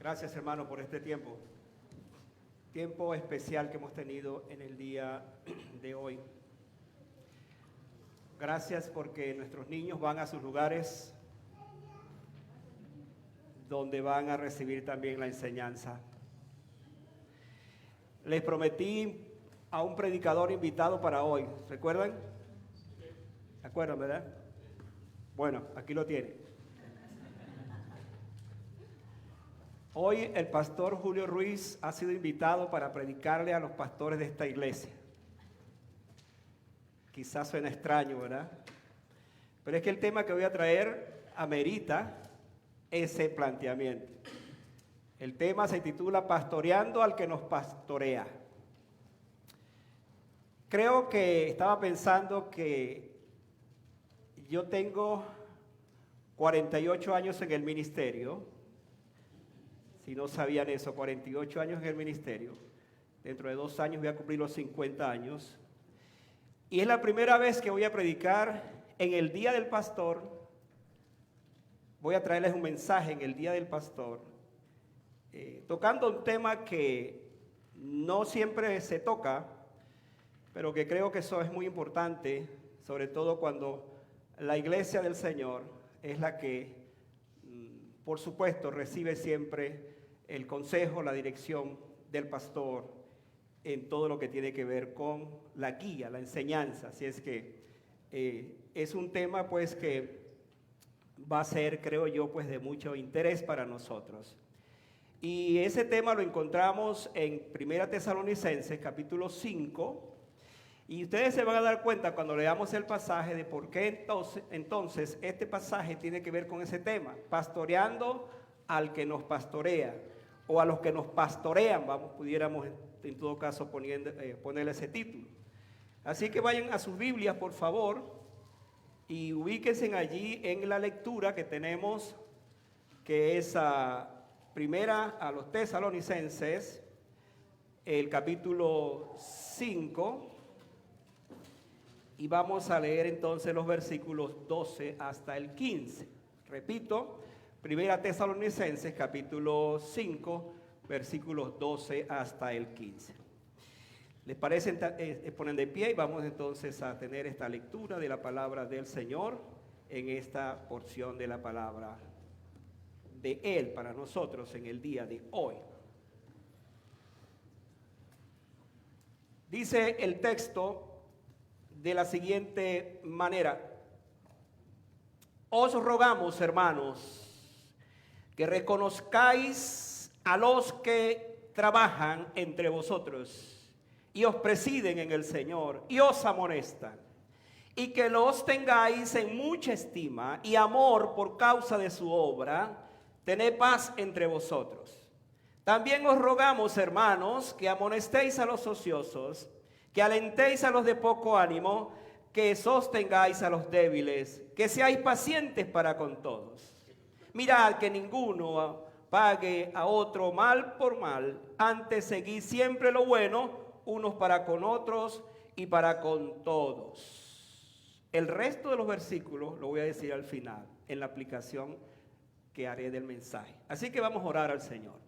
Gracias, hermano, por este tiempo. Tiempo especial que hemos tenido en el día de hoy. Gracias porque nuestros niños van a sus lugares donde van a recibir también la enseñanza. Les prometí a un predicador invitado para hoy. ¿Recuerdan? ¿Se acuerdan, verdad? Bueno, aquí lo tienen. Hoy el pastor Julio Ruiz ha sido invitado para predicarle a los pastores de esta iglesia. Quizás suena extraño, ¿verdad? Pero es que el tema que voy a traer amerita ese planteamiento. El tema se titula Pastoreando al que nos pastorea. Creo que estaba pensando que yo tengo 48 años en el ministerio. Si no sabían eso, 48 años en el ministerio. Dentro de 2 años voy a cumplir los 50 años. Y es la primera vez que voy a predicar en el Día del Pastor. Voy a traerles un mensaje en el Día del Pastor, tocando un tema que no siempre se toca, pero que creo que eso es muy importante, sobre todo cuando la iglesia del Señor es la que, por supuesto, recibe siempre el consejo, la dirección del pastor en todo lo que tiene que ver con la guía, la enseñanza. Así es que es un tema pues que va a ser, creo yo, pues de mucho interés para nosotros. Y ese tema lo encontramos en 1 Tesalonicenses capítulo 5. Y ustedes se van a dar cuenta cuando leamos el pasaje de por qué entonces este pasaje tiene que ver con ese tema, pastoreando al que nos pastorea, o a los que nos pastorean, pudiéramos en todo caso ponerle ese título. Así que vayan a sus Biblias, por favor, y ubíquense allí en la lectura que tenemos, que es primera a los Tesalonicenses, el capítulo 5. Y vamos a leer entonces los versículos 12 hasta el 15. Repito, 1 Tesalonicenses capítulo 5, versículos 12 hasta el 15. ¿Les parece? Ponen de pie y vamos entonces a tener esta lectura de la palabra del Señor en esta porción de la palabra de Él para nosotros en el día de hoy. Dice el texto de la siguiente manera: os rogamos, hermanos, que reconozcáis a los que trabajan entre vosotros y os presiden en el Señor y os amonestan, y que los tengáis en mucha estima y amor por causa de su obra. Tened paz entre vosotros. También os rogamos, hermanos, que amonestéis a los ociosos, que alentéis a los de poco ánimo, que sostengáis a los débiles, que seáis pacientes para con todos. Mirad que ninguno pague a otro mal por mal, antes seguid siempre lo bueno, unos para con otros y para con todos. El resto de los versículos lo voy a decir al final, en la aplicación que haré del mensaje. Así que vamos a orar al Señor.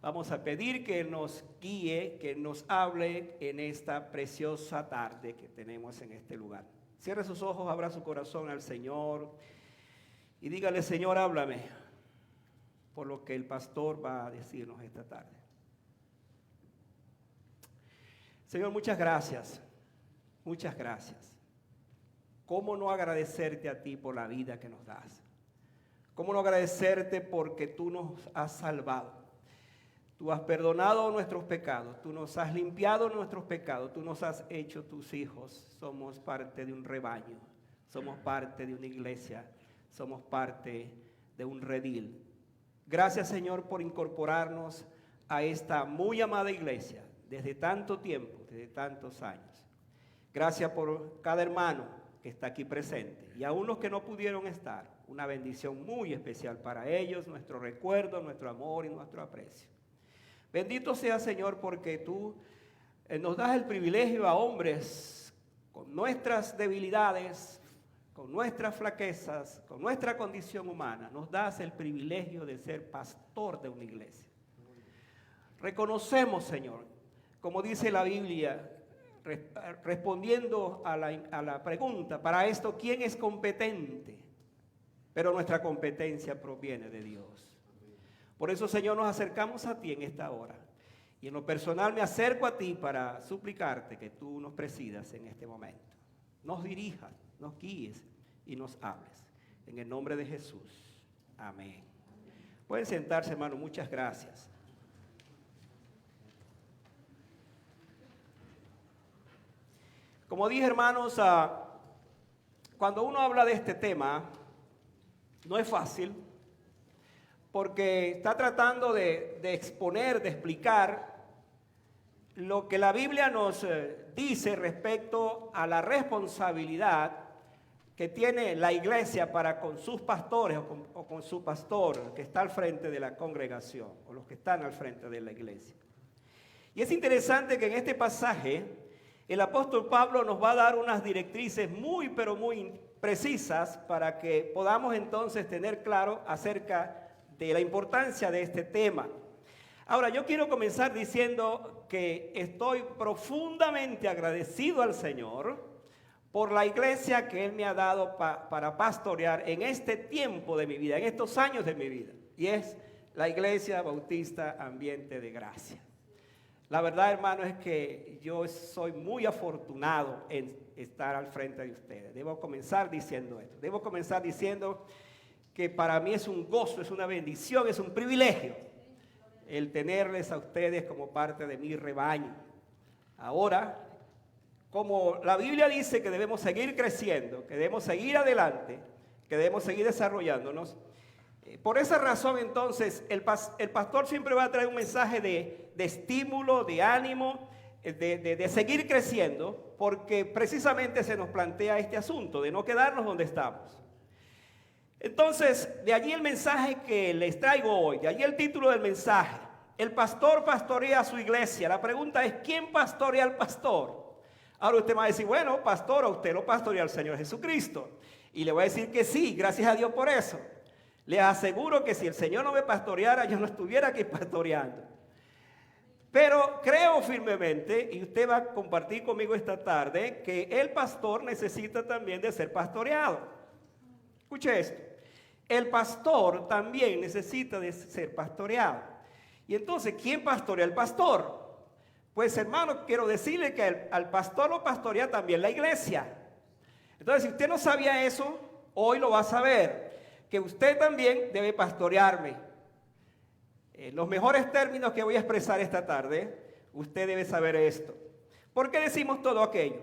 Vamos a pedir que nos guíe, que nos hable en esta preciosa tarde que tenemos en este lugar. Cierre sus ojos, abra su corazón al Señor y dígale: Señor, háblame por lo que el pastor va a decirnos esta tarde. Señor, muchas gracias, muchas gracias. ¿Cómo no agradecerte a ti por la vida que nos das? ¿Cómo no agradecerte porque tú nos has salvado? Tú has perdonado nuestros pecados, tú nos has limpiado nuestros pecados, tú nos has hecho tus hijos. Somos parte de un rebaño, somos parte de una iglesia, somos parte de un redil. Gracias, Señor, por incorporarnos a esta muy amada iglesia desde tanto tiempo, desde tantos años. Gracias por cada hermano que está aquí presente y aún los que no pudieron estar. Una bendición muy especial para ellos, nuestro recuerdo, nuestro amor y nuestro aprecio. Bendito sea, Señor, porque tú nos das el privilegio a hombres con nuestras debilidades, con nuestras flaquezas, con nuestra condición humana, nos das el privilegio de ser pastor de una iglesia. Reconocemos, Señor, como dice la Biblia, respondiendo a la pregunta, para esto, ¿quién es competente? Pero nuestra competencia proviene de Dios. Por eso, Señor, nos acercamos a ti en esta hora. Y en lo personal me acerco a ti para suplicarte que tú nos presidas en este momento. Nos dirijas, nos guíes y nos hables. En el nombre de Jesús. Amén. Pueden sentarse, hermano. Muchas gracias. Como dije, hermanos, cuando uno habla de este tema, no es fácil, porque está tratando de exponer, de explicar lo que la Biblia nos dice respecto a la responsabilidad que tiene la iglesia para con sus pastores o con su pastor que está al frente de la congregación o los que están al frente de la iglesia. Y es interesante que en este pasaje el apóstol Pablo nos va a dar unas directrices muy, pero muy precisas para que podamos entonces tener claro acerca de la importancia de este tema. Ahora, yo quiero comenzar diciendo que estoy profundamente agradecido al Señor por la iglesia que Él me ha dado para pastorear en este tiempo de mi vida, en estos años de mi vida. Y es la Iglesia Bautista Ambiente de Gracia. La verdad, hermano, es que yo soy muy afortunado en estar al frente de ustedes. Debo comenzar diciendo esto. Debo comenzar diciendo que para mí es un gozo, es una bendición, es un privilegio el tenerles a ustedes como parte de mi rebaño. Ahora, como la Biblia dice que debemos seguir creciendo, que debemos seguir adelante, que debemos seguir desarrollándonos, por esa razón entonces el pastor siempre va a traer un mensaje de estímulo, de ánimo, de seguir creciendo, porque precisamente se nos plantea este asunto de no quedarnos donde estamos. Entonces, de allí el mensaje que les traigo hoy, de allí el título del mensaje. El pastor pastorea a su iglesia. La pregunta es, ¿quién pastorea al pastor? Ahora usted me va a decir, bueno, pastor, a usted lo pastorea el Señor Jesucristo. Y le voy a decir que sí, gracias a Dios por eso. Les aseguro que si el Señor no me pastoreara, yo no estuviera aquí pastoreando. Pero creo firmemente, y usted va a compartir conmigo esta tarde, que el pastor necesita también de ser pastoreado. Escuche esto. El pastor también necesita de ser pastoreado. Y entonces, ¿quién pastorea al pastor? Pues, hermano, quiero decirle que al pastor lo pastorea también la iglesia. Entonces, si usted no sabía eso, hoy lo va a saber. Que usted también debe pastorearme. En los mejores términos que voy a expresar esta tarde, usted debe saber esto. ¿Por qué decimos todo aquello?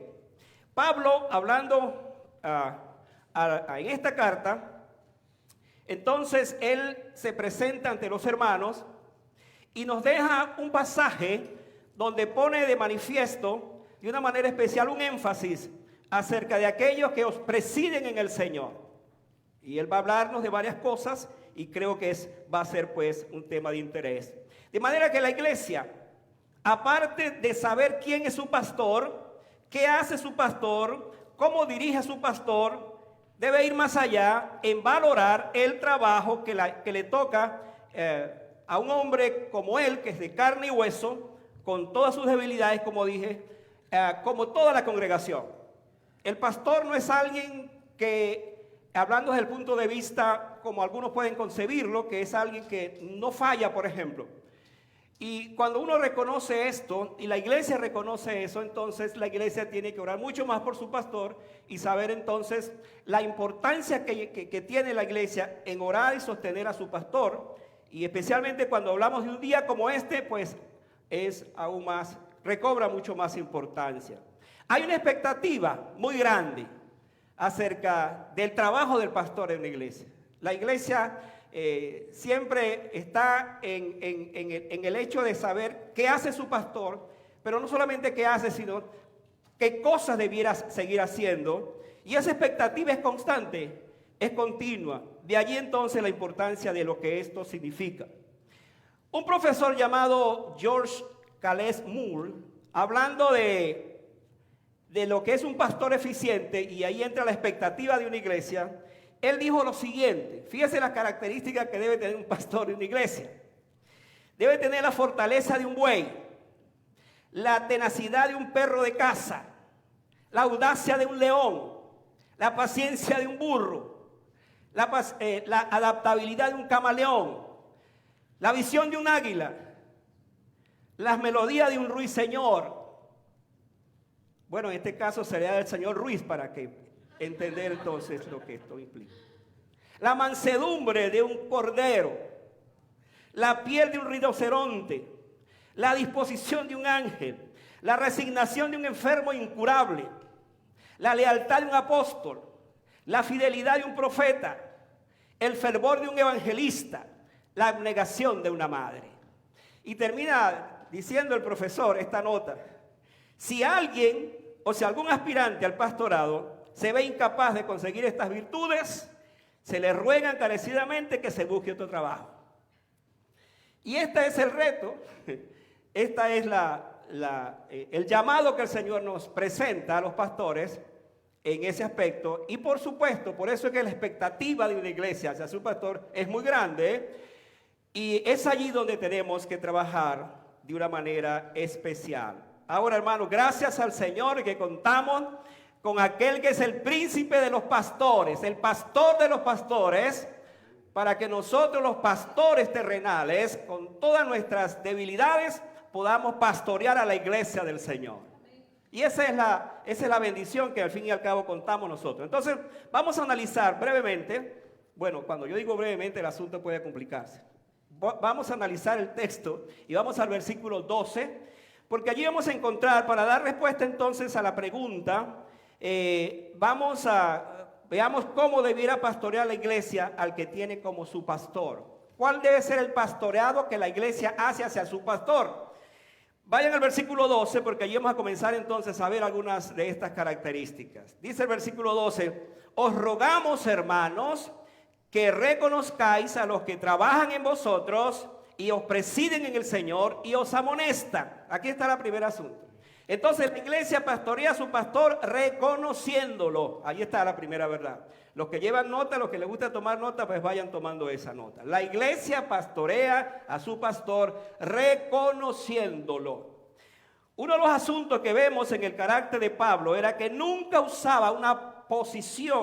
Pablo, hablando en esta carta, entonces él se presenta ante los hermanos y nos deja un pasaje donde pone de manifiesto, de una manera especial, un énfasis acerca de aquellos que os presiden en el Señor. Y él va a hablarnos de varias cosas y creo que va a ser pues un tema de interés. De manera que la iglesia, aparte de saber quién es su pastor, qué hace su pastor, cómo dirige a su pastor, debe ir más allá en valorar el trabajo que le toca a un hombre como él, que es de carne y hueso, con todas sus debilidades, como dije, como toda la congregación. El pastor no es alguien que, hablando desde el punto de vista como algunos pueden concebirlo, que es alguien que no falla, por ejemplo. Y cuando uno reconoce esto, y la iglesia reconoce eso, entonces la iglesia tiene que orar mucho más por su pastor y saber entonces la importancia que tiene la iglesia en orar y sostener a su pastor. Y especialmente cuando hablamos de un día como este, pues es aún más, recobra mucho más importancia. Hay una expectativa muy grande acerca del trabajo del pastor en la iglesia. La iglesia siempre está en el hecho de saber qué hace su pastor, pero no solamente qué hace, sino qué cosas debiera seguir haciendo. Y esa expectativa es constante, es continua. De allí entonces la importancia de lo que esto significa. Un profesor llamado George Calais Moore, hablando de de lo que es un pastor eficiente, y ahí entra la expectativa de una iglesia, él dijo lo siguiente. Fíjese las características que debe tener un pastor de una iglesia. Debe tener la fortaleza de un buey, la tenacidad de un perro de caza, la audacia de un león, la paciencia de un burro, la adaptabilidad de un camaleón, la visión de un águila, las melodías de un ruiseñor. Bueno, en este caso sería del señor Ruiz, para que entender entonces lo que esto implica. La mansedumbre de un cordero, la piel de un rinoceronte, la disposición de un ángel, la resignación de un enfermo incurable, la lealtad de un apóstol, la fidelidad de un profeta, el fervor de un evangelista, la abnegación de una madre. Y termina diciendo el profesor esta nota: si alguien, o si algún aspirante al pastorado se ve incapaz de conseguir estas virtudes, se le ruega encarecidamente que se busque otro trabajo. Y este es el reto, esta es el llamado que el Señor nos presenta a los pastores en ese aspecto. Y por supuesto, por eso es que la expectativa de una iglesia hacia su pastor es muy grande, y es allí donde tenemos que trabajar de una manera especial. Ahora, hermanos, gracias al Señor que contamos con aquel que es el príncipe de los pastores, el pastor de los pastores, para que nosotros los pastores terrenales, con todas nuestras debilidades, podamos pastorear a la iglesia del Señor. Y esa es la bendición que al fin y al cabo contamos nosotros. Entonces, vamos a analizar brevemente. Bueno, cuando yo digo brevemente, el asunto puede complicarse. Vamos a analizar el texto y vamos al versículo 12, porque allí vamos a encontrar, para dar respuesta entonces a la pregunta, veamos cómo debiera pastorear la iglesia al que tiene como su pastor. ¿Cuál debe ser el pastoreado que la iglesia hace hacia su pastor? Vayan al versículo 12, porque allí vamos a comenzar entonces a ver algunas de estas características. Dice el versículo 12: os rogamos, hermanos, que reconozcáis a los que trabajan en vosotros y os presiden en el Señor y os amonestan. Aquí está el primer asunto. Entonces la iglesia pastorea a su pastor reconociéndolo. Ahí está la primera verdad. Los que llevan nota, los que les gusta tomar nota, pues vayan tomando esa nota. La iglesia pastorea a su pastor reconociéndolo. Uno de los asuntos que vemos en el carácter de Pablo era que nunca usaba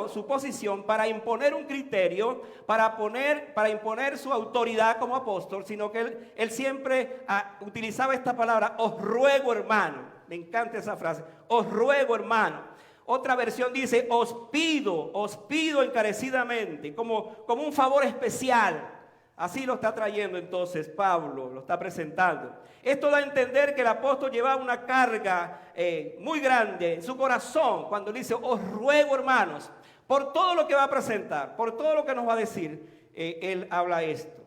su posición para imponer un criterio, para imponer su autoridad como apóstol, sino que él siempre utilizaba esta palabra: os ruego, hermano. Me encanta esa frase: os ruego, hermano. Otra versión dice: os pido encarecidamente, como un favor especial. Así lo está trayendo entonces Pablo, lo está presentando. Esto da a entender que el apóstol llevaba una carga muy grande en su corazón cuando dice: os ruego, hermanos, por todo lo que va a presentar, por todo lo que nos va a decir. Él habla esto.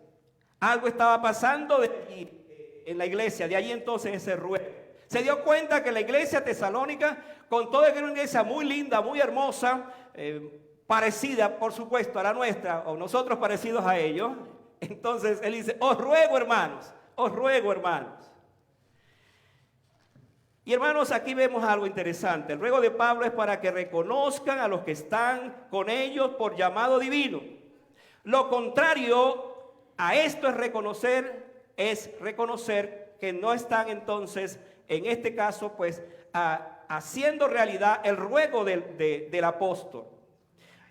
Algo estaba pasando en la iglesia, de ahí entonces ese ruego. Se dio cuenta que la iglesia tesalónica, con todo, que era una iglesia muy linda, muy hermosa, parecida por supuesto a la nuestra, o nosotros parecidos a ellos. Entonces él dice: os ruego, hermanos, os ruego, hermanos. Y hermanos, aquí vemos algo interesante. El ruego de Pablo es para que reconozcan a los que están con ellos por llamado divino. Lo contrario a esto es reconocer que no están entonces, en este caso, pues, haciendo realidad el ruego del apóstol.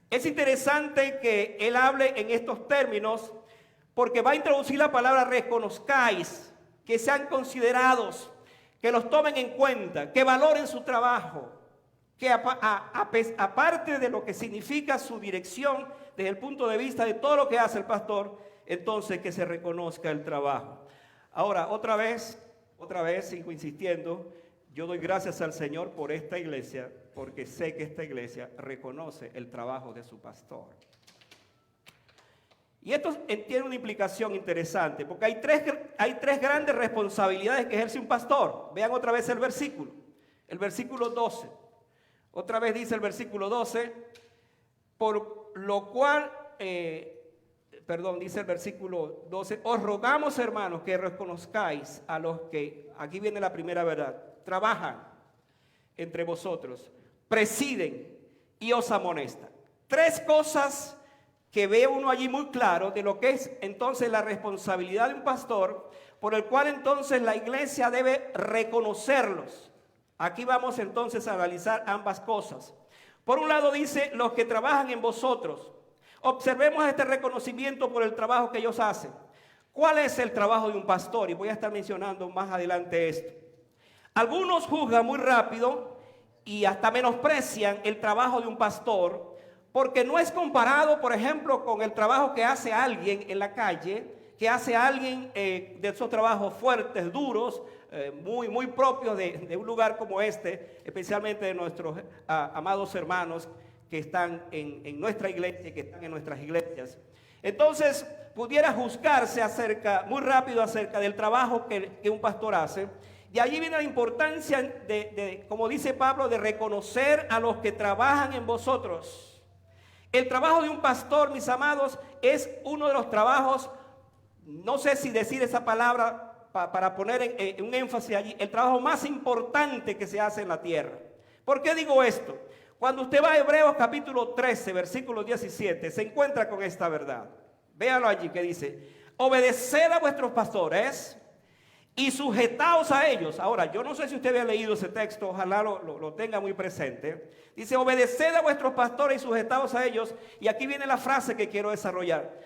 Es interesante que él hable en estos términos, porque va a introducir la palabra reconozcáis, que sean considerados, que los tomen en cuenta, que valoren su trabajo, que aparte de lo que significa su dirección desde el punto de vista de todo lo que hace el pastor, entonces que se reconozca el trabajo. Ahora, otra vez, sigo insistiendo, yo doy gracias al Señor por esta iglesia, porque sé que esta iglesia reconoce el trabajo de su pastor. Y esto tiene una implicación interesante, porque hay tres grandes responsabilidades que ejerce un pastor. Vean otra vez el versículo 12. Otra vez dice el versículo 12, por lo cual, dice el versículo 12, os rogamos, hermanos, que reconozcáis a los que, aquí viene la primera verdad, trabajan. entre vosotros, presiden y os amonestan. Tres cosas que ve uno allí muy claro de lo que es entonces la responsabilidad de un pastor, por el cual entonces la iglesia debe reconocerlos. Aquí vamos entonces a analizar ambas cosas. Por un lado dice, los que trabajan en vosotros. Observemos este reconocimiento por el trabajo que ellos hacen. ¿Cuál es el trabajo de un pastor? Y voy a estar mencionando más adelante esto. Algunos juzgan muy rápido y hasta menosprecian el trabajo de un pastor, porque no es comparado, por ejemplo, con el trabajo que hace alguien en la calle, que hace alguien de esos trabajos fuertes, duros, muy propios de un lugar como este, especialmente de nuestros amados hermanos que están en nuestra iglesia, que están en nuestras iglesias. Entonces, pudiera juzgarse muy rápido acerca del trabajo que un pastor hace. De allí viene la importancia como dice Pablo, de reconocer a los que trabajan en vosotros. El trabajo de un pastor, mis amados, es uno de los trabajos, no sé si decir esa palabra para poner un énfasis allí, el trabajo más importante que se hace en la tierra. ¿Por qué digo esto? Cuando usted va a Hebreos capítulo 13, versículo 17, se encuentra con esta verdad. Véalo allí que dice, obedeced a vuestros pastores y sujetaos a ellos. Ahora, yo no sé si usted había leído ese texto, ojalá lo tenga muy presente. Dice, obedeced a vuestros pastores y sujetaos a ellos. Y aquí viene la frase que quiero desarrollar.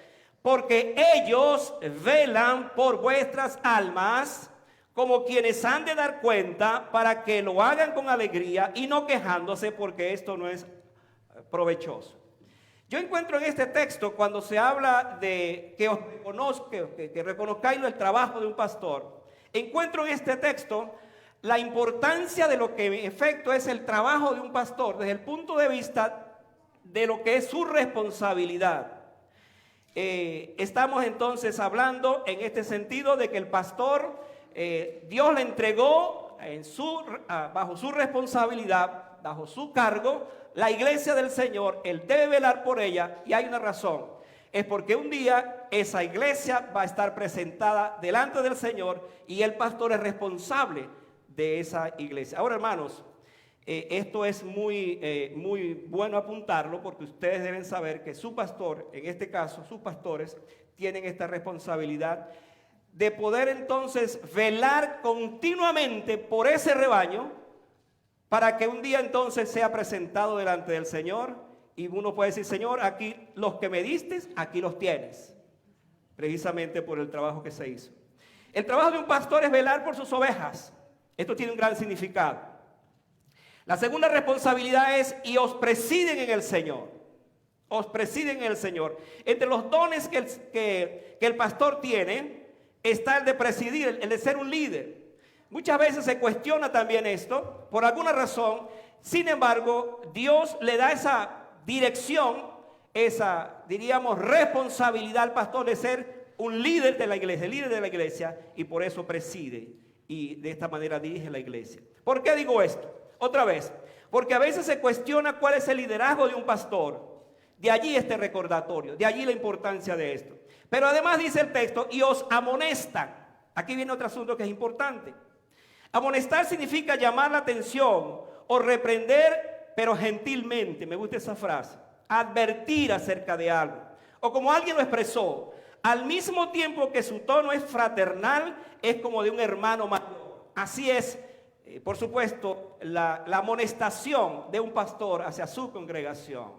Porque ellos velan por vuestras almas como quienes han de dar cuenta, para que lo hagan con alegría y no quejándose, porque esto no es provechoso. Yo encuentro en este texto, cuando se habla de que reconozcáis el trabajo de un pastor, encuentro en este texto la importancia de lo que en efecto es el trabajo de un pastor desde el punto de vista de lo que es su responsabilidad. Estamos entonces hablando en este sentido de que el pastor, Dios le entregó bajo su responsabilidad, bajo su cargo, la iglesia del Señor. Él debe velar por ella, y hay una razón. Es porque un día esa iglesia va a estar presentada delante del Señor y el pastor es responsable de esa iglesia. Ahora, hermanos, esto es muy bueno apuntarlo, porque ustedes deben saber que su pastor, en este caso sus pastores, tienen esta responsabilidad de poder entonces velar continuamente por ese rebaño, para que un día entonces sea presentado delante del Señor y uno puede decir, Señor, aquí los que me diste, aquí los tienes, precisamente por el trabajo que se hizo. El trabajo de un pastor es velar por sus ovejas. Esto tiene un gran significado. La segunda responsabilidad es, y os presiden en el Señor. Os presiden en el Señor. Entre los dones que el pastor tiene, está el de presidir, el de ser un líder. Muchas veces se cuestiona también esto, por alguna razón. Sin embargo, Dios le da esa dirección, esa, diríamos, responsabilidad al pastor de ser un líder de la iglesia, y por eso preside, y de esta manera dirige la iglesia. ¿Por qué digo esto? Otra vez, porque a veces se cuestiona cuál es el liderazgo de un pastor. De allí este recordatorio, de allí la importancia de esto. Pero además dice el texto, y os amonestan. Aquí viene otro asunto que es importante. Amonestar significa llamar la atención o reprender, pero gentilmente. Me gusta esa frase. Advertir acerca de algo. O como alguien lo expresó, al mismo tiempo que su tono es fraternal, es como de un hermano mayor. Así es, por supuesto, la amonestación de un pastor hacia su congregación.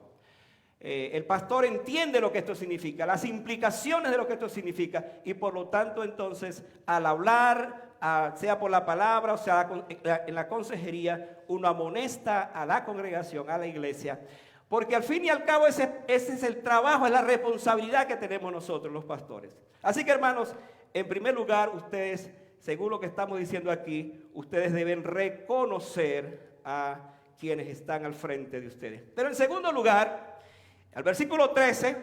El pastor entiende lo que esto significa, las implicaciones de lo que esto significa, y por lo tanto entonces al hablar, sea por la palabra o sea en la consejería, uno amonesta a la congregación, a la iglesia, porque al fin y al cabo ese es el trabajo, es la responsabilidad que tenemos nosotros los pastores. Así que, hermanos, en primer lugar, ustedes, según lo que estamos diciendo aquí, ustedes deben reconocer a quienes están al frente de ustedes. Pero en segundo lugar, al versículo 13,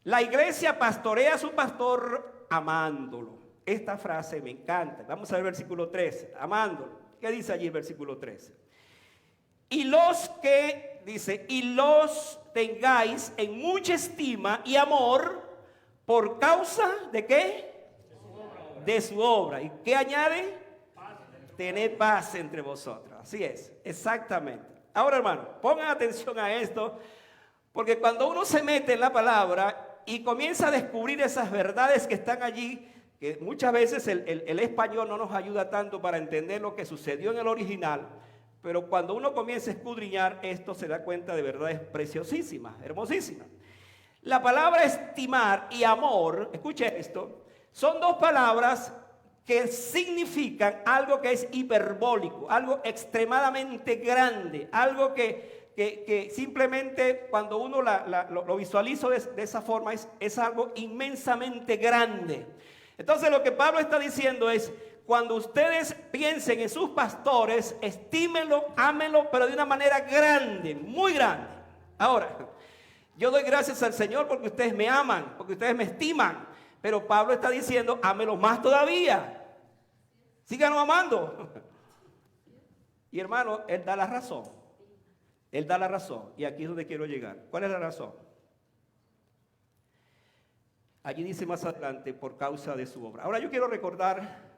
la iglesia pastorea a su pastor amándolo. Esta frase me encanta. Vamos a ver el versículo 13, amándolo. ¿Qué dice allí el versículo 13? Y los que, dice, y los tengáis en mucha estima y amor por causa de ¿qué? De su obra. ¿Y qué añade? Tened paz entre vosotros. Así es, exactamente. Ahora, hermano, pongan atención a esto, porque cuando uno se mete en la palabra y comienza a descubrir esas verdades que están allí, que muchas veces el español no nos ayuda tanto para entender lo que sucedió en el original, pero cuando uno comienza a escudriñar esto se da cuenta de verdades preciosísimas, hermosísimas. La palabra estimar y amor, escuche esto, son dos palabras que significan algo que es hiperbólico, algo extremadamente grande, algo que simplemente cuando uno lo visualiza de esa forma es algo inmensamente grande. Entonces lo que Pablo está diciendo es, cuando ustedes piensen en sus pastores, estímenlo, ámenlo, pero de una manera grande, muy grande. Ahora, yo doy gracias al Señor porque ustedes me aman, porque ustedes me estiman. Pero Pablo está diciendo, ámelos más todavía. Síganos amando. Y hermano, él da la razón. Él da la razón. Y aquí es donde quiero llegar. ¿Cuál es la razón? Allí dice más adelante, por causa de su obra. Ahora yo quiero recordar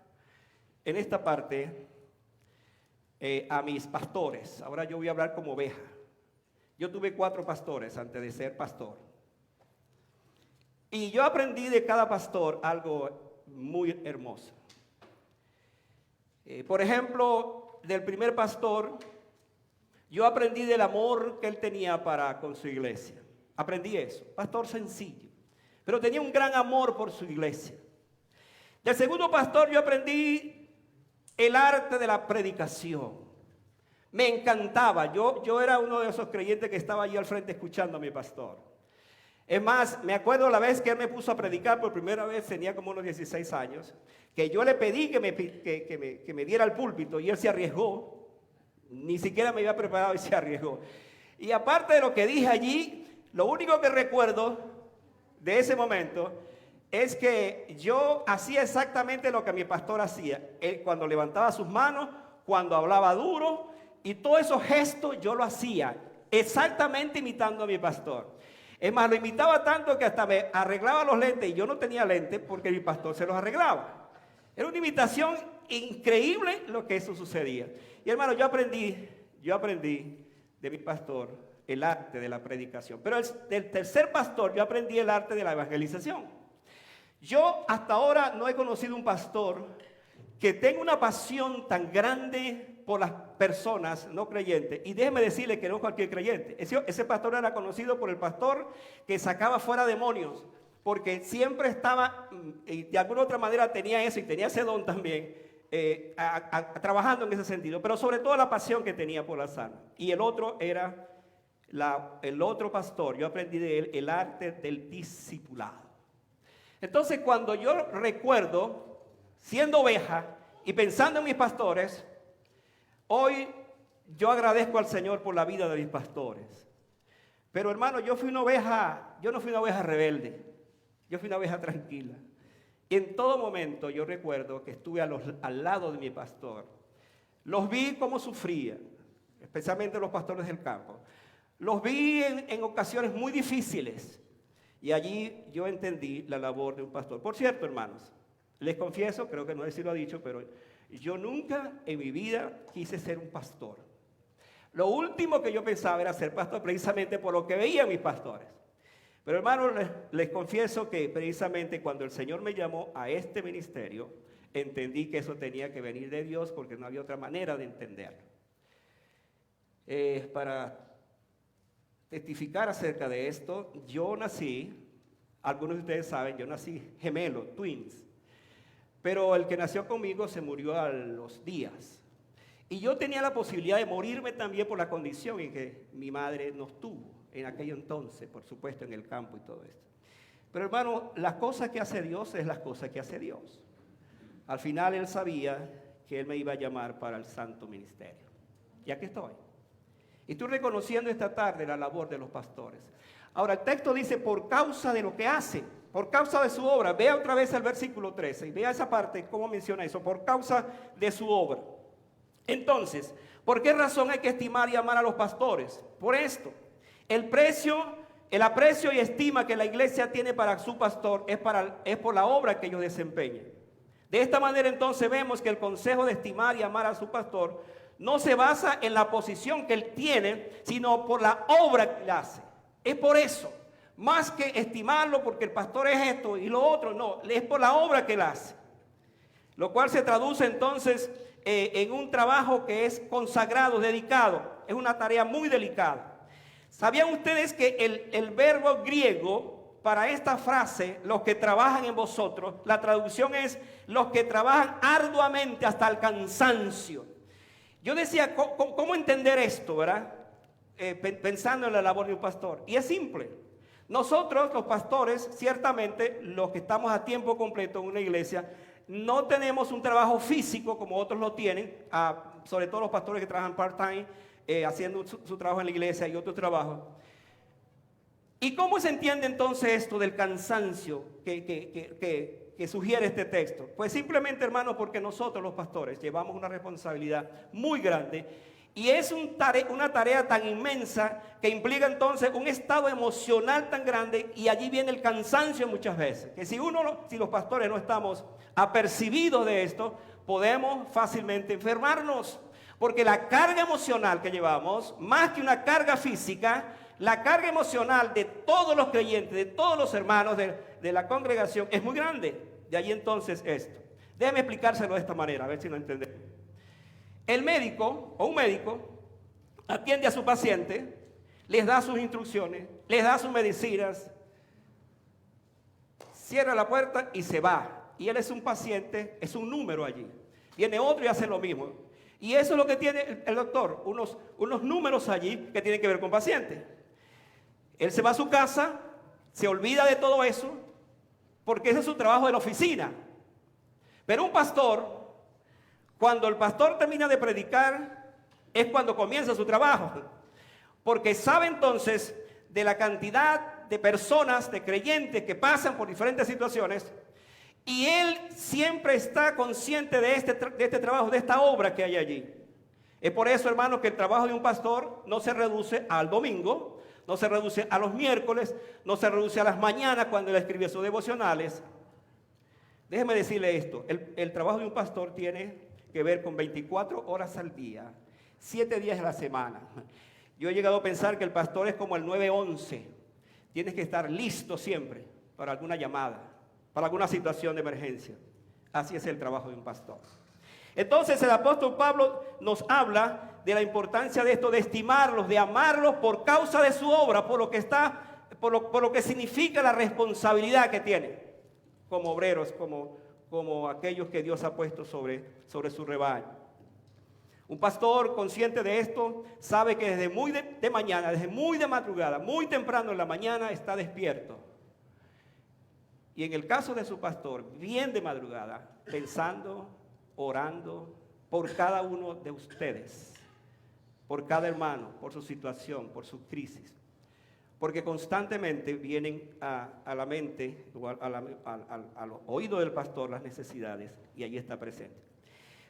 en esta parte a mis pastores. Ahora yo voy a hablar como oveja. Yo tuve 4 pastores antes de ser pastor. Y yo aprendí de cada pastor algo muy hermoso. Por ejemplo, del primer pastor, yo aprendí del amor que él tenía para con su iglesia. Aprendí eso, pastor sencillo, pero tenía un gran amor por su iglesia. Del segundo pastor yo aprendí el arte de la predicación. Me encantaba, yo era uno de esos creyentes que estaba allí al frente escuchando a mi pastor. Es más, me acuerdo la vez que él me puso a predicar por primera vez, tenía como unos 16 años, que yo le pedí que me diera el púlpito y él se arriesgó, ni siquiera me había preparado y se arriesgó. Y aparte de lo que dije allí, lo único que recuerdo de ese momento es que yo hacía exactamente lo que mi pastor hacía. Él cuando levantaba sus manos, cuando hablaba duro y todos esos gestos yo lo hacía, exactamente imitando a mi pastor. Es más, lo imitaba tanto que hasta me arreglaba los lentes y yo no tenía lentes porque mi pastor se los arreglaba. Era una imitación increíble lo que eso sucedía. Y hermano, yo aprendí de mi pastor el arte de la predicación. Pero del tercer pastor yo aprendí el arte de la evangelización. Yo hasta ahora no he conocido un pastor que tenga una pasión tan grande por las personas no creyentes. Y déjeme decirle que no cualquier creyente. Ese pastor era conocido por el pastor que sacaba fuera demonios, porque siempre estaba, y de alguna otra manera tenía eso y tenía ese don también, trabajando en ese sentido, pero sobre todo la pasión que tenía por las almas. Y el otro era, el otro pastor, yo aprendí de él el arte del discipulado. Entonces cuando yo recuerdo, siendo oveja y pensando en mis pastores, hoy yo agradezco al Señor por la vida de mis pastores. Pero hermano, yo no fui una oveja rebelde, yo fui una oveja tranquila. Y en todo momento yo recuerdo que estuve al lado de mi pastor. Los vi cómo sufrían, especialmente los pastores del campo. Los vi en ocasiones muy difíciles. Y allí yo entendí la labor de un pastor. Por cierto, hermanos, les confieso, creo que no sé si lo ha dicho, pero yo nunca en mi vida quise ser un pastor. Lo último que yo pensaba era ser pastor, precisamente por lo que veía mis pastores. Pero hermanos, les confieso que precisamente cuando el Señor me llamó a este ministerio, entendí que eso tenía que venir de Dios porque no había otra manera de entenderlo. Para testificar acerca de esto, yo nací, algunos de ustedes saben, yo nací gemelo, twins. Pero el que nació conmigo se murió a los días. Y yo tenía la posibilidad de morirme también por la condición en que mi madre nos tuvo en aquel entonces, por supuesto, en el campo y todo esto. Pero hermano, las cosas que hace Dios es las cosas que hace Dios. Al final Él sabía que Él me iba a llamar para el santo ministerio. Y aquí estoy. Y estoy reconociendo esta tarde la labor de los pastores. Ahora, el texto dice, por causa de lo que hace, por causa de su obra. Vea otra vez el versículo 13 y vea esa parte, cómo menciona eso, por causa de su obra. Entonces, ¿por qué razón hay que estimar y amar a los pastores? Por esto, el aprecio y estima que la iglesia tiene para su pastor es por la obra que ellos desempeñan. De esta manera entonces vemos que el consejo de estimar y amar a su pastor no se basa en la posición que él tiene, sino por la obra que él hace. Es por eso, más que estimarlo porque el pastor es esto y lo otro, no, es por la obra que él hace. Lo cual se traduce entonces en un trabajo que es consagrado, dedicado. Es una tarea muy delicada. ¿Sabían ustedes que el verbo griego para esta frase, los que trabajan en vosotros, la traducción es los que trabajan arduamente hasta el cansancio? Yo decía, ¿cómo entender esto, verdad? Pensando en la labor de un pastor. Y es simple. Nosotros, los pastores, ciertamente, los que estamos a tiempo completo en una iglesia, no tenemos un trabajo físico como otros lo tienen, sobre todo los pastores que trabajan part-time, haciendo su trabajo en la iglesia y otro trabajo. ¿Y cómo se entiende entonces esto del cansancio que sugiere este texto? Pues simplemente, hermanos, porque nosotros los pastores llevamos una responsabilidad muy grande y es una tarea tan inmensa que implica entonces un estado emocional tan grande, y allí viene el cansancio muchas veces. Que si los pastores no estamos apercibidos de esto, podemos fácilmente enfermarnos. Porque la carga emocional que llevamos, más que una carga física, la carga emocional de todos los creyentes, de todos los hermanos de la congregación es muy grande. De ahí entonces esto. Déjeme explicárselo de esta manera, a ver si lo entendemos. El médico o un médico atiende a su paciente, les da sus instrucciones, les da sus medicinas, cierra la puerta y se va. Y él es un paciente, es un número allí. Viene otro y hace lo mismo. Y eso es lo que tiene el doctor, unos números allí que tienen que ver con pacientes. Él se va a su casa, se olvida de todo eso, porque ese es su trabajo de la oficina. Pero un pastor, cuando el pastor termina de predicar, es cuando comienza su trabajo. Porque sabe entonces de la cantidad de personas, de creyentes que pasan por diferentes situaciones, y él siempre está consciente de este trabajo, de esta obra que hay allí. Es por eso, hermano, que el trabajo de un pastor no se reduce al domingo, no se reduce a los miércoles, no se reduce a las mañanas cuando él escribe sus devocionales. Déjeme decirle esto, el trabajo de un pastor tiene que ver con 24 horas al día, 7 días a la semana. Yo he llegado a pensar que el pastor es como el 911. Tienes que estar listo siempre para alguna llamada, para alguna situación de emergencia. Así es el trabajo de un pastor. Entonces el apóstol Pablo nos habla de la importancia de esto, de estimarlos, de amarlos por causa de su obra, por lo que significa la responsabilidad que tienen como obreros, como aquellos que Dios ha puesto sobre su rebaño. Un pastor consciente de esto sabe que desde muy de mañana, desde muy de madrugada, muy temprano en la mañana está despierto. Y en el caso de su pastor, bien de madrugada, pensando, orando por cada uno de ustedes, por cada hermano, por su situación, por su crisis. Porque constantemente vienen a la mente, al oído del pastor las necesidades, y allí está presente.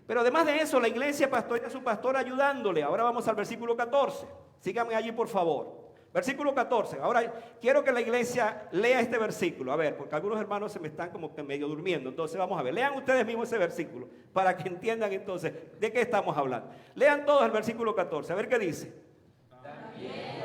Pero además de eso, la iglesia pastorea a su pastor ayudándole. Ahora vamos al versículo 14. Síganme allí, por favor. Versículo 14. Ahora quiero que la iglesia lea este versículo. A ver, porque algunos hermanos se me están como que medio durmiendo. Entonces vamos a ver. Lean ustedes mismos ese versículo para que entiendan entonces de qué estamos hablando. Lean todos el versículo 14. A ver qué dice. También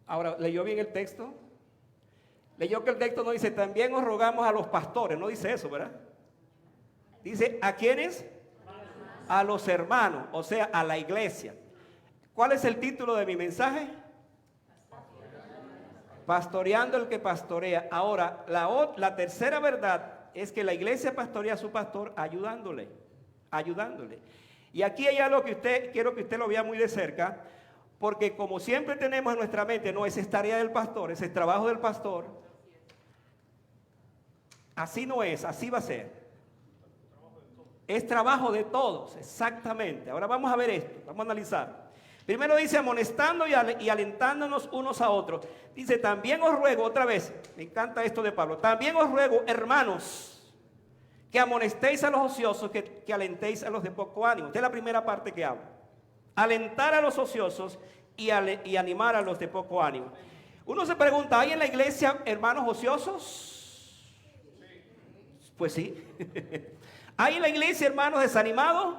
ahora, ¿leyó bien el texto? Leyó que el texto no dice, también os rogamos a los pastores, no dice eso, ¿verdad? Dice, ¿a quiénes? A los hermanos, o sea, a la iglesia. ¿Cuál es el título de mi mensaje? Pastoreando el que pastorea. Ahora, la tercera verdad es que la iglesia pastorea a su pastor ayudándole. Y aquí hay algo que quiero que usted lo vea muy de cerca. Porque como siempre tenemos en nuestra mente, no, esa es tarea del pastor, ese es trabajo del pastor. Así no es, así va a ser. Es trabajo de todos, exactamente. Ahora vamos a ver esto, vamos a analizar. Primero dice, amonestando y alentándonos unos a otros. Dice, también os ruego, otra vez, me encanta esto de Pablo, también os ruego, hermanos, que amonestéis a los ociosos, que alentéis a los de poco ánimo. Esta es la primera parte que habla. alentar a los ociosos y animar a los de poco ánimo. Uno se pregunta, ¿hay en la iglesia hermanos ociosos? Pues sí. ¿Hay en la iglesia hermanos desanimados?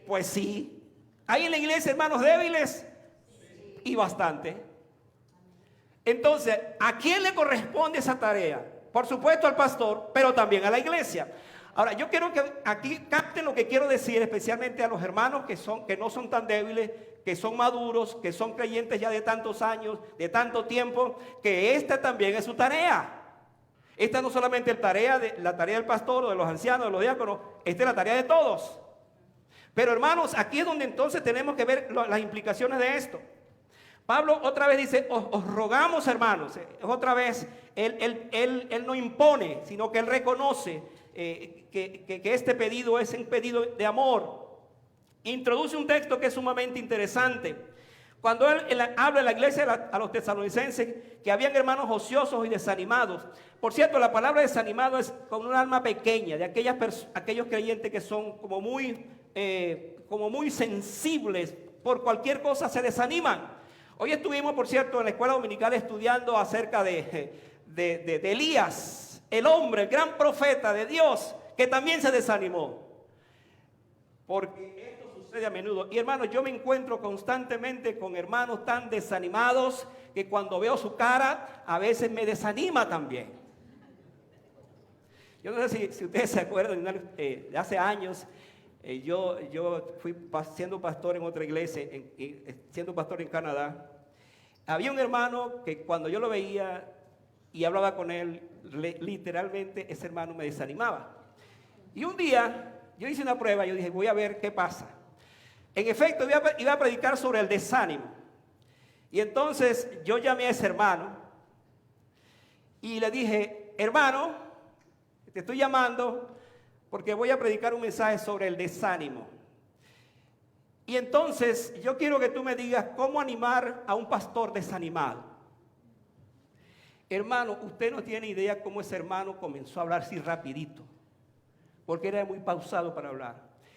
Pues sí. ¿Hay en la iglesia hermanos débiles? Y bastante. Entonces, ¿a quién le corresponde esa tarea? Por supuesto al pastor, pero también a la iglesia. Ahora, yo quiero que aquí capten lo que quiero decir, especialmente a los hermanos que no son tan débiles, que son maduros, que son creyentes ya de tantos años, de tanto tiempo, que esta también es su tarea. Esta no solamente es la tarea del pastor o de los ancianos, de los diáconos, esta es la tarea de todos. Pero hermanos, aquí es donde entonces tenemos que ver las implicaciones de esto. Pablo otra vez dice, os rogamos hermanos, otra vez, él no impone, sino que él reconoce que este pedido es un pedido de amor. Introduce un texto que es sumamente interesante. Cuando él habla en la iglesia a los tesalonicenses que habían hermanos ociosos y desanimados. Por cierto, la palabra desanimado es con un alma pequeña, de aquellos creyentes que son como muy sensibles, por cualquier cosa se desaniman. Hoy estuvimos, por cierto, en la escuela dominical estudiando acerca de Elías, el hombre, el gran profeta de Dios, que también se desanimó. Porque esto sucede a menudo. Y hermanos, yo me encuentro constantemente con hermanos tan desanimados que cuando veo su cara, a veces me desanima también. Yo no sé si ustedes se acuerdan, de hace años, yo fui siendo pastor en otra iglesia, siendo pastor en Canadá. Había un hermano que cuando yo lo veía y hablaba con él, literalmente ese hermano me desanimaba. Y un día yo hice una prueba, yo dije, voy a ver qué pasa. En efecto, iba a predicar sobre el desánimo. Y entonces yo llamé a ese hermano y le dije, hermano, te estoy llamando porque voy a predicar un mensaje sobre el desánimo. Y entonces yo quiero que tú me digas cómo animar a un pastor desanimado. Hermano, usted no tiene idea cómo ese hermano comenzó a hablar así rapidito, porque era muy pausado para hablar.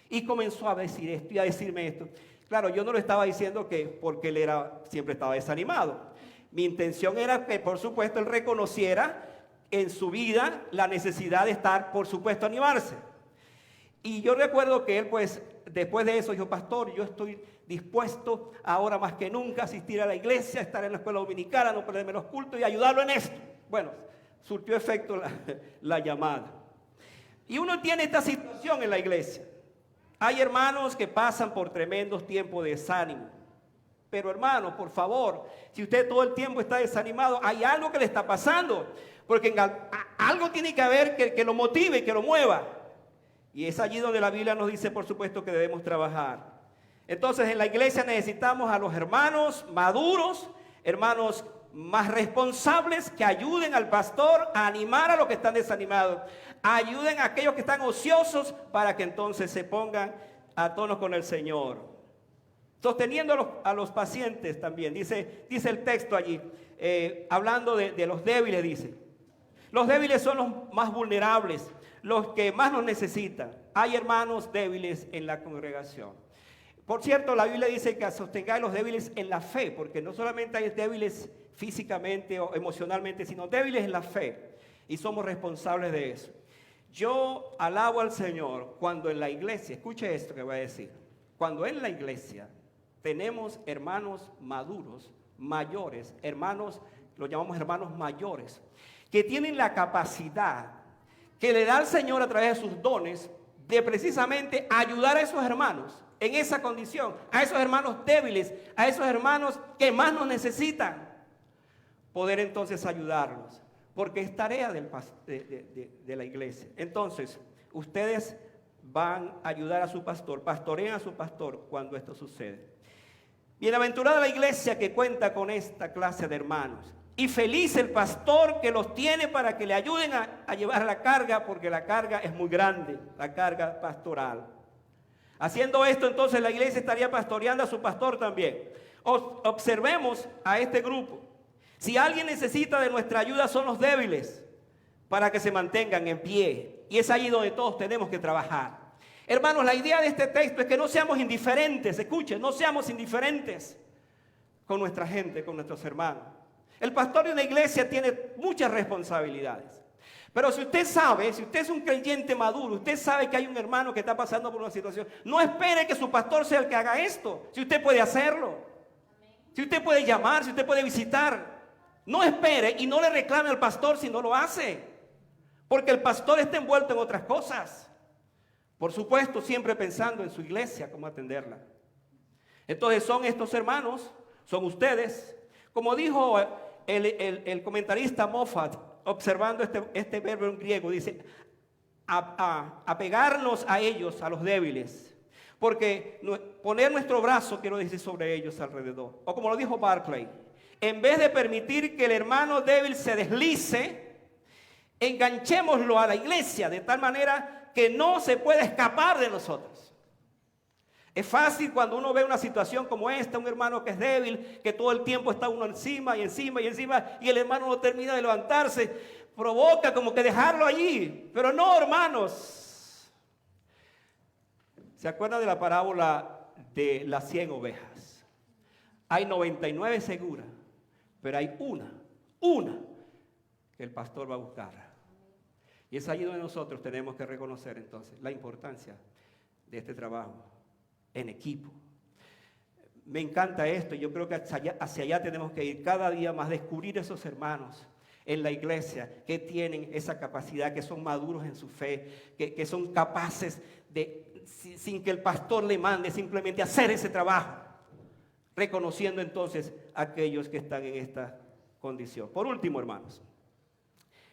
Y comenzó a decir esto y a decirme esto. Claro, yo no lo estaba diciendo porque él siempre estaba desanimado. Mi intención era que, por supuesto, él reconociera en su vida la necesidad de estar, por supuesto, animarse. Y yo recuerdo que él, pues, después de eso dijo, pastor, yo estoy dispuesto ahora más que nunca a asistir a la iglesia, a estar en la escuela dominical, a no perderme los cultos y ayudarlo en esto. Bueno, surtió efecto la llamada. Y uno tiene esta situación en la iglesia. Hay hermanos que pasan por tremendos tiempos de desánimo. Pero hermano, por favor, si usted todo el tiempo está desanimado, hay algo que le está pasando. Porque algo tiene que haber que lo motive, que lo mueva. Y es allí donde la Biblia nos dice, por supuesto, que debemos trabajar. Entonces, en la iglesia necesitamos a los hermanos maduros, hermanos más responsables, que ayuden al pastor a animar a los que están desanimados. Ayuden a aquellos que están ociosos para que entonces se pongan a tono con el Señor. Sosteniendo a los pacientes también, dice el texto allí, hablando de los débiles, dice. Los débiles son los más vulnerables, los que más nos necesitan. Hay hermanos débiles en la congregación. Por cierto, la Biblia dice que sostengáis los débiles en la fe, porque no solamente hay débiles físicamente o emocionalmente, sino débiles en la fe. Y somos responsables de eso. Yo alabo al Señor cuando en la iglesia, escuche esto que voy a decir, cuando en la iglesia tenemos hermanos maduros, mayores, hermanos, los llamamos hermanos mayores, que tienen la capacidad que le da al Señor a través de sus dones de precisamente ayudar a esos hermanos en esa condición, a esos hermanos débiles, a esos hermanos que más nos necesitan, poder entonces ayudarlos, porque es tarea de la iglesia. Entonces, ustedes van a ayudar a su pastor, pastorean a su pastor cuando esto sucede. Bienaventurada la iglesia que cuenta con esta clase de hermanos. Y feliz el pastor que los tiene para que le ayuden a llevar la carga, porque la carga es muy grande, la carga pastoral. Haciendo esto, entonces la iglesia estaría pastoreando a su pastor también. Observemos a este grupo. Si alguien necesita de nuestra ayuda, son los débiles, para que se mantengan en pie. Y es allí donde todos tenemos que trabajar. Hermanos, la idea de este texto es que no seamos indiferentes. Escuchen, no seamos indiferentes con nuestra gente, con nuestros hermanos. El pastor de una iglesia tiene muchas responsabilidades. Pero si usted sabe, si usted es un creyente maduro, usted sabe que hay un hermano que está pasando por una situación, no espere que su pastor sea el que haga esto. Si usted puede hacerlo, si usted puede llamar, si usted puede visitar, no espere y no le reclame al pastor si no lo hace. Porque el pastor está envuelto en otras cosas. Por supuesto, siempre pensando en su iglesia, cómo atenderla. Entonces son estos hermanos, son ustedes. Como dijo el comentarista Moffat, observando este verbo en griego, dice, apegarnos a ellos, a los débiles. Porque poner nuestro brazo, quiero decir, sobre ellos alrededor. O como lo dijo Barclay, en vez de permitir que el hermano débil se deslice, enganchémoslo a la iglesia de tal manera que no se puede escapar de nosotros. Es fácil cuando uno ve una situación como esta, un hermano que es débil, que todo el tiempo está uno encima y encima y encima, y el hermano no termina de levantarse, provoca como que dejarlo allí. Pero no, hermanos. ¿Se acuerdan de la parábola de las 100 ovejas? Hay 99 seguras, pero hay una que el pastor va a buscar. Y es allí donde nosotros tenemos que reconocer entonces la importancia de este trabajo en equipo. Me encanta esto. Yo creo que hacia allá tenemos que ir cada día más, descubrir esos hermanos en la iglesia que tienen esa capacidad, que son maduros en su fe, que son capaces de, sin que el pastor le mande, simplemente hacer ese trabajo, reconociendo entonces a aquellos que están en esta condición. Por último, hermanos,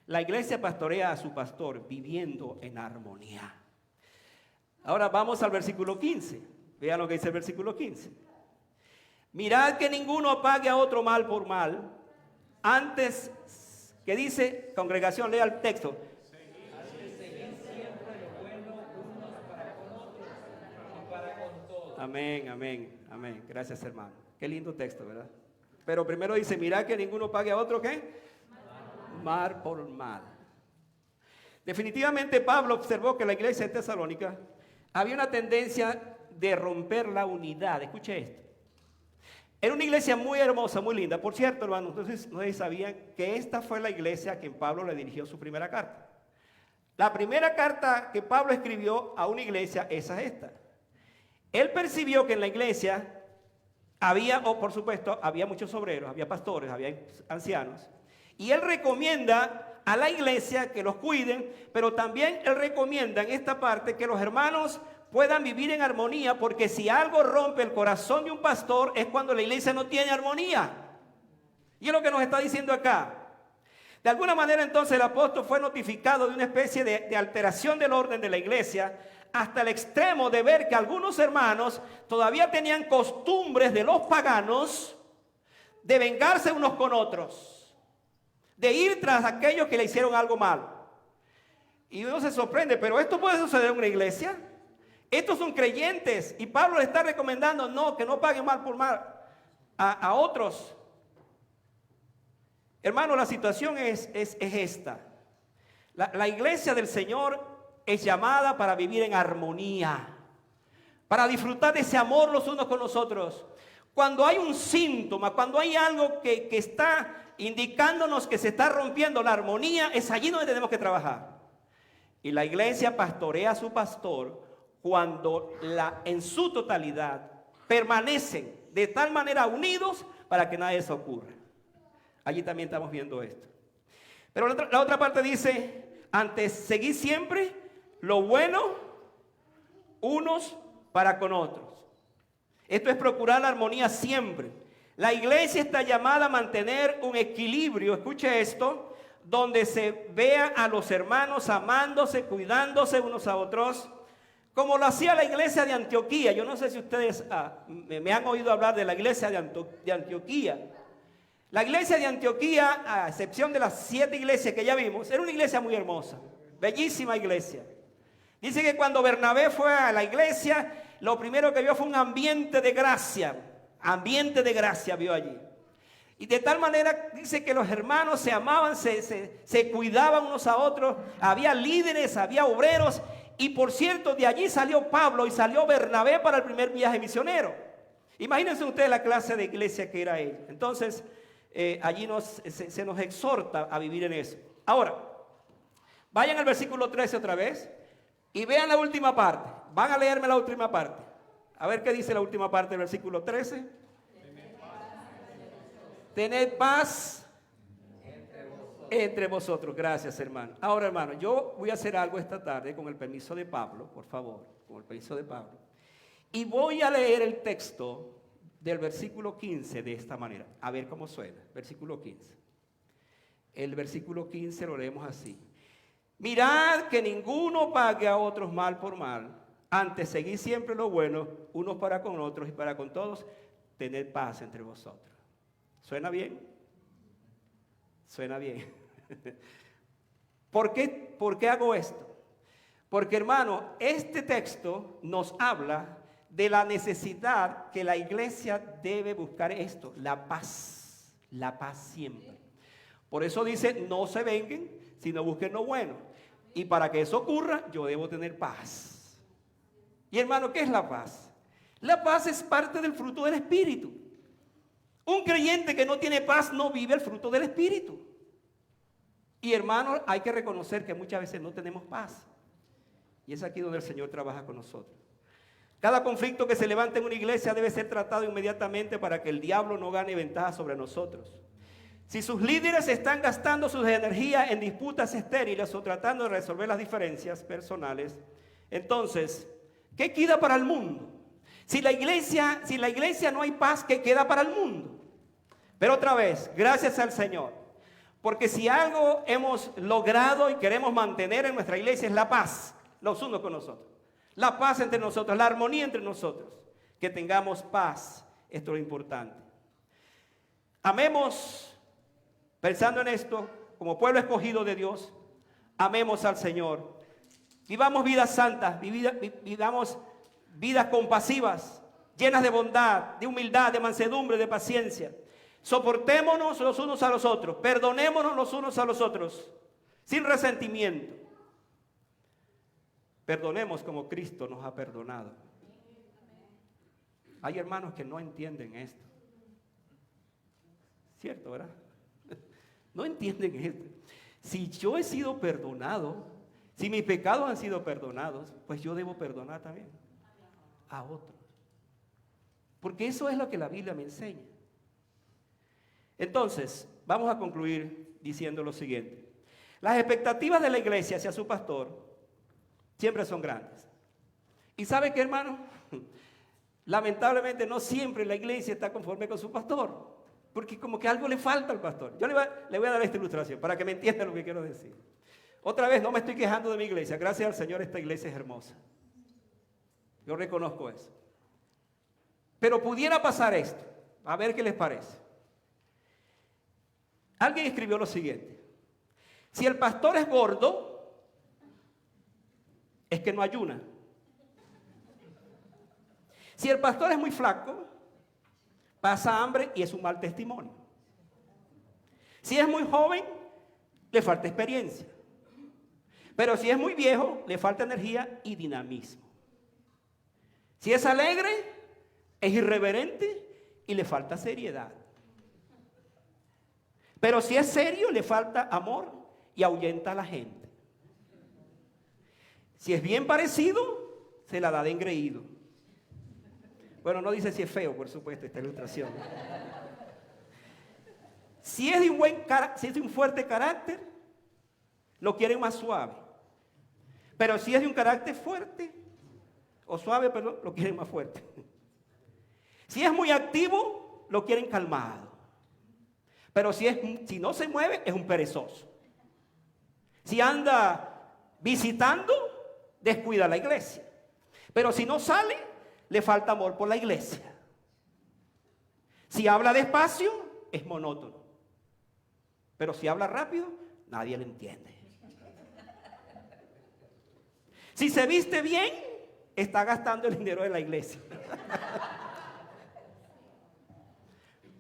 la iglesia pastorea a su pastor viviendo en armonía. Ahora vamos al versículo 15. Vean lo que dice el versículo 15. Mirad que ninguno pague a otro mal por mal. Antes, que dice, congregación, lea el texto. Amén, amén, amén. Gracias, hermano. Qué lindo texto, ¿verdad? Pero primero dice, mirad que ninguno pague a otro, ¿qué? Mal por mal. Definitivamente Pablo observó que en la iglesia de Tesalónica había una tendencia de romper la unidad. Escuche esto. Era una iglesia muy hermosa, muy linda. Por cierto, hermanos, entonces no sabían que esta fue la iglesia a quien Pablo le dirigió su primera carta. La primera carta que Pablo escribió a una iglesia, esa es esta. Él percibió que en la iglesia había, por supuesto, había muchos obreros, había pastores, había ancianos. Y él recomienda a la iglesia que los cuiden, pero también él recomienda en esta parte que los hermanos puedan vivir en armonía, porque si algo rompe el corazón de un pastor es cuando la iglesia no tiene armonía. Y es lo que nos está diciendo acá. De alguna manera entonces el apóstol fue notificado de una especie de alteración del orden de la iglesia, hasta el extremo de ver que algunos hermanos todavía tenían costumbres de los paganos de vengarse unos con otros, de ir tras aquellos que le hicieron algo mal. Y uno se sorprende, pero esto puede suceder en una iglesia. Estos son creyentes y Pablo le está recomendando que no paguen mal por mal a otros. Hermano, la situación es esta. La iglesia del Señor es llamada para vivir en armonía, para disfrutar de ese amor los unos con los otros. Cuando hay un síntoma, cuando hay algo que está indicándonos que se está rompiendo la armonía, es allí donde tenemos que trabajar. Y la iglesia pastorea a su pastor cuando en su totalidad permanecen de tal manera unidos para que nada de eso ocurra. Allí también estamos viendo esto. Pero la otra parte dice, antes seguid siempre lo bueno unos para con otros. Esto es procurar la armonía siempre. La iglesia está llamada a mantener un equilibrio, escuche esto, donde se vea a los hermanos amándose, cuidándose unos a otros, como lo hacía la iglesia de Antioquía. Yo no sé si ustedes me han oído hablar de la iglesia de Antioquía. La iglesia de Antioquía, a excepción de las 7 iglesias que ya vimos, era una iglesia muy hermosa, bellísima iglesia. Dice que cuando Bernabé fue a la iglesia, lo primero que vio fue un ambiente de gracia vio allí. Y de tal manera dice que los hermanos se amaban, se cuidaban unos a otros, había líderes, había obreros, Y por cierto, de allí salió Pablo y salió Bernabé para el primer viaje misionero. Imagínense ustedes la clase de iglesia que era ella. Entonces, allí se nos exhorta a vivir en eso. Ahora, vayan al versículo 13 otra vez y vean la última parte. Van a leerme la última parte. A ver qué dice la última parte del versículo 13. Tened paz entre vosotros. Gracias, hermano. Ahora, hermano, yo voy a hacer algo esta tarde con el permiso de Pablo, por favor, con el permiso de Pablo. Y voy a leer el texto del versículo 15 de esta manera. A ver cómo suena. Versículo 15. El versículo 15 lo leemos así. Mirad que ninguno pague a otros mal por mal. Antes seguid siempre lo bueno, unos para con otros y para con todos. Tened paz entre vosotros. ¿Suena bien? Suena bien. ¿Por qué hago esto? Porque, hermano, este texto nos habla de la necesidad que la iglesia debe buscar esto, la paz siempre. Por eso dice, no se venguen, sino busquen lo bueno. Y para que eso ocurra, yo debo tener paz. Y hermano, ¿qué es la paz? La paz es parte del fruto del Espíritu. Un creyente que no tiene paz no vive el fruto del Espíritu. Y hermano, hay que reconocer que muchas veces no tenemos paz. Y es aquí donde el Señor trabaja con nosotros. Cada conflicto que se levante en una iglesia debe ser tratado inmediatamente para que el diablo no gane ventaja sobre nosotros. Si sus líderes están gastando sus energías en disputas estériles o tratando de resolver las diferencias personales, entonces, ¿qué queda para el mundo? Si la iglesia no hay paz, ¿qué queda para el mundo? Pero otra vez, gracias al Señor. Porque si algo hemos logrado y queremos mantener en nuestra iglesia es la paz, los unos con nosotros. La paz entre nosotros, la armonía entre nosotros. Que tengamos paz, esto es lo importante. Amemos, pensando en esto, como pueblo escogido de Dios, amemos al Señor. Vivamos vidas santas, vivamos vidas compasivas, llenas de bondad, de humildad, de mansedumbre, de paciencia. Soportémonos los unos a los otros, perdonémonos los unos a los otros, sin resentimiento. Perdonemos como Cristo nos ha perdonado. Hay hermanos que no entienden esto. ¿Cierto, verdad? No entienden esto. Si yo he sido perdonado, si mis pecados han sido perdonados, pues yo debo perdonar también a otros. Porque eso es lo que la Biblia me enseña. Entonces, vamos a concluir diciendo lo siguiente. Las expectativas de la iglesia hacia su pastor siempre son grandes. ¿Y sabe qué, hermano? Lamentablemente no siempre la iglesia está conforme con su pastor. Porque como que algo le falta al pastor. Yo le voy a dar esta ilustración para que me entienda lo que quiero decir. Otra vez, no me estoy quejando de mi iglesia. Gracias al Señor, esta iglesia es hermosa. Yo reconozco eso. Pero pudiera pasar esto. A ver qué les parece. Alguien escribió lo siguiente. Si el pastor es gordo, es que no ayuna. Si el pastor es muy flaco, pasa hambre y es un mal testimonio. Si es muy joven, le falta experiencia. Pero si es muy viejo, le falta energía y dinamismo. Si es alegre, es irreverente y le falta seriedad. Pero si es serio, le falta amor y ahuyenta a la gente. Si es bien parecido, se la da de engreído. Bueno, no dice si es feo, por supuesto, esta ilustración. Si es de un fuerte carácter, lo quieren más suave. Pero si es de un carácter fuerte, o suave, perdón, lo quieren más fuerte. Si es muy activo, lo quieren calmado. Pero si no se mueve, es un perezoso. Si anda visitando, descuida la iglesia. Pero si no sale, le falta amor por la iglesia. Si habla despacio, es monótono. Pero si habla rápido, nadie le entiende. Si se viste bien, está gastando el dinero de la iglesia.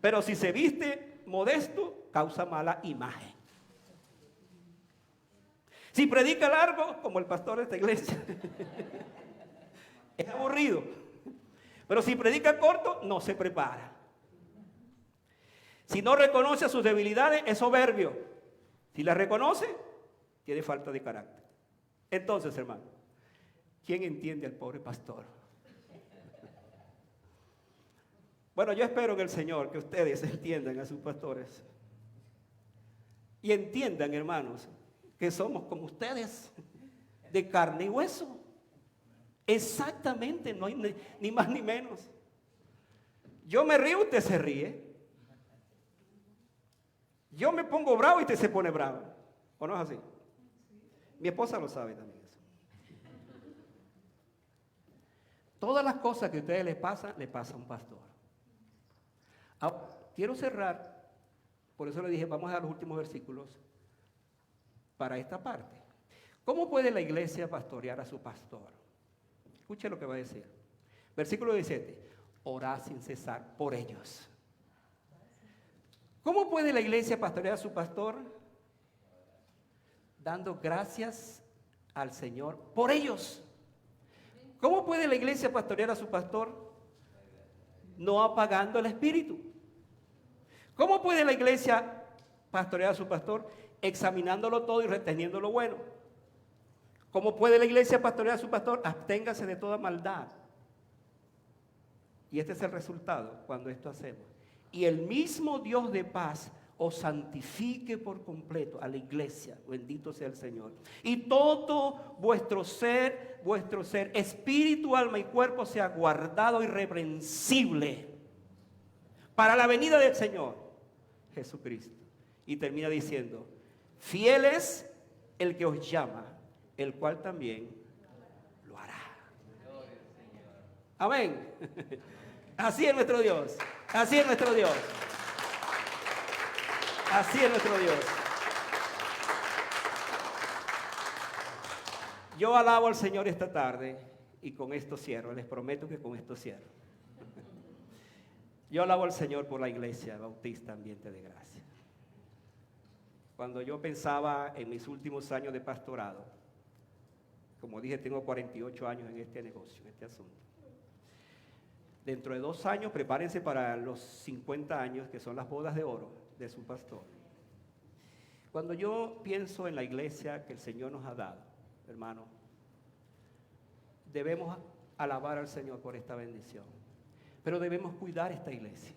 Pero si se viste modesto, causa mala imagen. Si predica largo, como el pastor de esta iglesia, es aburrido. Pero si predica corto, no se prepara. Si no reconoce sus debilidades, es soberbio. Si las reconoce, tiene falta de carácter. Entonces, hermano, ¿quién entiende al pobre pastor? Bueno, yo espero en el Señor que ustedes entiendan a sus pastores. Y entiendan, hermanos, que somos como ustedes, de carne y hueso. Exactamente, no hay ni más ni menos. Yo me río, usted se ríe. Yo me pongo bravo y usted se pone bravo. ¿O no es así? Mi esposa lo sabe también eso. Todas las cosas que a ustedes les pasa a un pastor. Ahora, quiero cerrar, por eso le dije, vamos a dar los últimos versículos para esta parte. ¿Cómo puede la iglesia pastorear a su pastor? Escuche lo que va a decir. Versículo 17. Orad sin cesar por ellos. ¿Cómo puede la iglesia pastorear a su pastor? Dando gracias al Señor por ellos. ¿Cómo puede la iglesia pastorear a su pastor? No apagando el espíritu. ¿Cómo puede la iglesia pastorear a su pastor? Examinándolo todo y reteniendo lo bueno. ¿Cómo puede la iglesia pastorear a su pastor? Absténgase de toda maldad. Y este es el resultado cuando esto hacemos. Y el mismo Dios de paz os santifique por completo a la iglesia. Bendito sea el Señor. Y todo vuestro ser, espíritu, alma y cuerpo sea guardado irreprensible para la venida del Señor Jesucristo. Y termina diciendo, fiel es el que os llama, el cual también lo hará. Amén. Así es nuestro Dios. Así es nuestro Dios. Así es nuestro Dios. Yo alabo al Señor esta tarde y con esto cierro. Les prometo que con esto cierro. Yo alabo al Señor por la iglesia bautista Ambiente de Gracia. Cuando yo pensaba en mis últimos años de pastorado, como dije, tengo 48 años en este negocio, en este asunto. Dentro de 2 años, prepárense para los 50 años, que son las bodas de oro de su pastor. Cuando yo pienso en la iglesia que el Señor nos ha dado, hermano, debemos alabar al Señor por esta bendición. Pero debemos cuidar esta iglesia.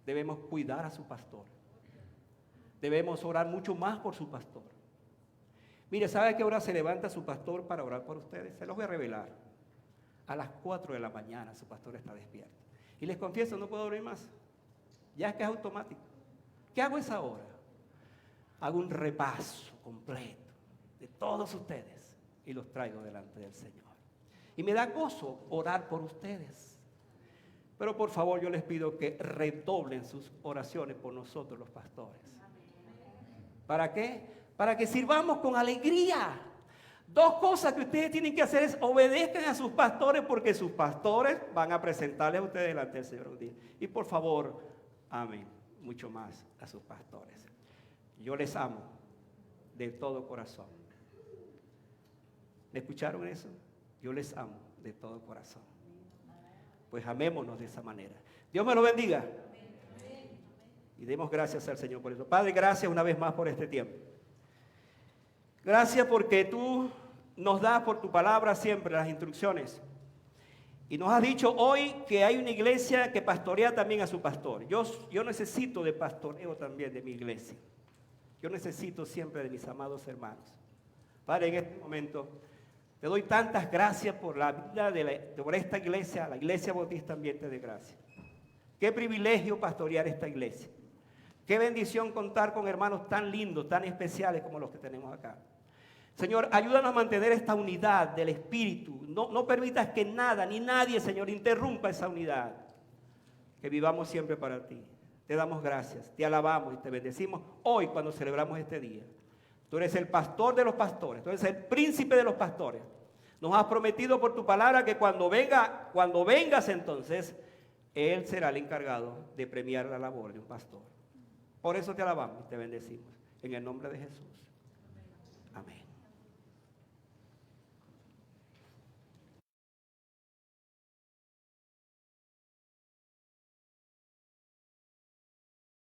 Debemos cuidar a su pastor. Debemos orar mucho más por su pastor. Mire, ¿sabe a qué hora se levanta su pastor para orar por ustedes? Se los voy a revelar. A las 4 de la mañana su pastor está despierto. Y les confieso, no puedo dormir más. Ya es que es automático. ¿Qué hago a esa hora? Hago un repaso completo de todos ustedes y los traigo delante del Señor. Y me da gozo orar por ustedes. Pero por favor yo les pido que redoblen sus oraciones por nosotros los pastores. ¿Para qué? Para que sirvamos con alegría. 2 cosas que ustedes tienen que hacer es obedezcan a sus pastores, porque sus pastores van a presentarles a ustedes delante del Señor un día. Y por favor, amen mucho más a sus pastores. Yo les amo de todo corazón. ¿Me escucharon eso? Yo les amo de todo corazón. Pues amémonos de esa manera. Dios me lo bendiga. Y demos gracias al Señor por eso. Padre, gracias una vez más por este tiempo. Gracias porque tú nos das por tu palabra siempre las instrucciones. Y nos has dicho hoy que hay una iglesia que pastorea también a su pastor. Yo necesito de pastoreo también de mi iglesia. Yo necesito siempre de mis amados hermanos. Padre, en este momento te doy tantas gracias por la vida por esta iglesia, la Iglesia Bautista Ambiente de Gracia. Qué privilegio pastorear esta iglesia. Qué bendición contar con hermanos tan lindos, tan especiales como los que tenemos acá. Señor, ayúdanos a mantener esta unidad del Espíritu. No permitas que nada ni nadie, Señor, interrumpa esa unidad. Que vivamos siempre para ti. Te damos gracias, te alabamos y te bendecimos hoy cuando celebramos este día. Tú eres el pastor de los pastores, tú eres el príncipe de los pastores. Nos has prometido por tu palabra que cuando vengas entonces, Él será el encargado de premiar la labor de un pastor. Por eso te alabamos y te bendecimos. En el nombre de Jesús. Amén.